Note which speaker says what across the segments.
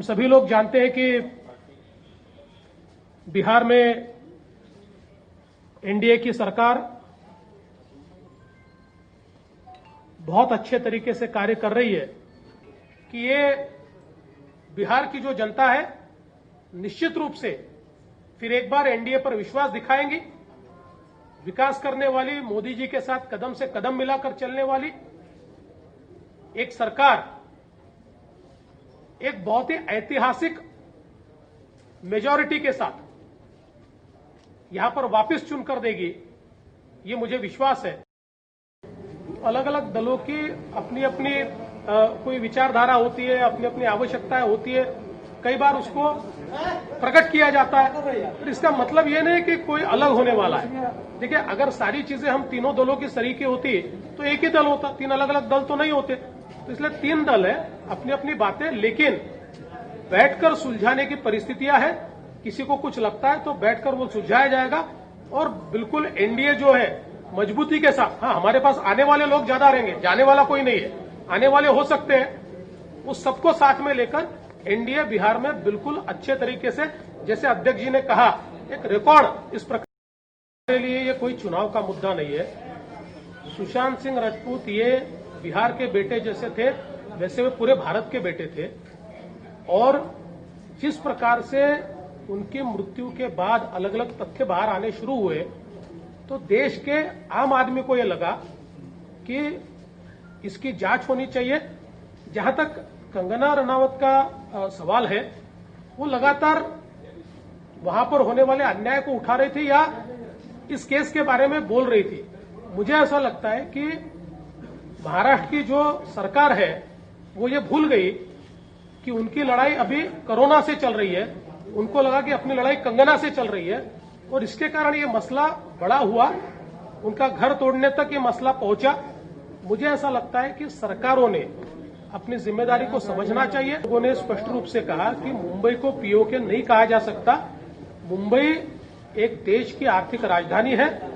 Speaker 1: सभी लोग जानते हैं कि बिहार में एनडीए की सरकार बहुत अच्छे तरीके से कार्य कर रही है कि ये बिहार की जो जनता है निश्चित रूप से फिर एक बार एनडीए पर विश्वास दिखाएंगी। विकास करने वाली, मोदी जी के साथ कदम से कदम मिलाकर चलने वाली एक सरकार एक बहुत ही ऐतिहासिक मेजॉरिटी के साथ यहां पर वापस चुनकर देगी, ये मुझे विश्वास है। अलग अलग दलों की अपनी अपनी कोई विचारधारा होती है, अपनी अपनी आवश्यकताएं होती है, कई बार उसको प्रकट किया जाता है, पर इसका मतलब ये नहीं कि कोई अलग होने वाला है। देखिए, अगर सारी चीजें हम तीनों दलों की सरीके होती तो एक ही दल होता, तीन अलग अलग दल तो नहीं होते। तो इसलिए तीन दल है, अपनी अपनी बातें, लेकिन बैठकर सुलझाने की परिस्थितियां हैं। किसी को कुछ लगता है तो बैठकर वो सुलझाया जाएगा और बिल्कुल एनडीए जो है मजबूती के साथ, हाँ, हमारे पास आने वाले लोग ज्यादा रहेंगे, जाने वाला कोई नहीं है, आने वाले हो सकते हैं, उस सबको साथ में लेकर एनडीए बिहार में बिल्कुल अच्छे तरीके से, जैसे अध्यक्ष जी ने कहा, एक रिकॉर्ड इस प्रकार के लिए ये कोई चुनाव का मुद्दा नहीं है। सुशांत सिंह राजपूत ये बिहार के बेटे जैसे थे, वैसे वे पूरे भारत के बेटे थे और जिस प्रकार से उनकी मृत्यु के बाद अलग अलग तथ्य बाहर आने शुरू हुए तो देश के आम आदमी को यह लगा कि इसकी जांच होनी चाहिए। जहां तक कंगना रनावत का सवाल है, वो लगातार वहां पर होने वाले अन्याय को उठा रही थी या इस केस के बारे में बोल रही थी। मुझे ऐसा लगता है कि महाराष्ट्र की जो सरकार है वो ये भूल गई कि उनकी लड़ाई अभी कोरोना से चल रही है, उनको लगा कि अपनी लड़ाई कंगना से चल रही है और इसके कारण ये मसला बड़ा हुआ, उनका घर तोड़ने तक ये मसला पहुंचा। मुझे ऐसा लगता है कि सरकारों ने अपनी जिम्मेदारी को समझना चाहिए। लोगों ने स्पष्ट रूप से कहा कि मुंबई को पीओके नहीं कहा जा सकता। मुंबई एक देश की आर्थिक राजधानी है,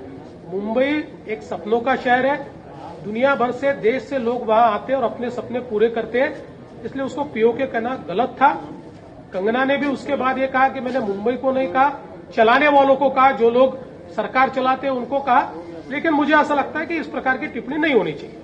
Speaker 1: मुंबई एक सपनों का शहर है, दुनिया भर से, देश से लोग वहां आते हैं और अपने सपने पूरे करते हैं, इसलिए उसको पीओके कहना गलत था। कंगना ने भी उसके बाद ये कहा कि मैंने मुंबई को नहीं कहा, चलाने वालों को कहा, जो लोग सरकार चलाते हैं उनको कहा, लेकिन मुझे ऐसा लगता है कि इस प्रकार की टिप्पणी नहीं होनी चाहिए।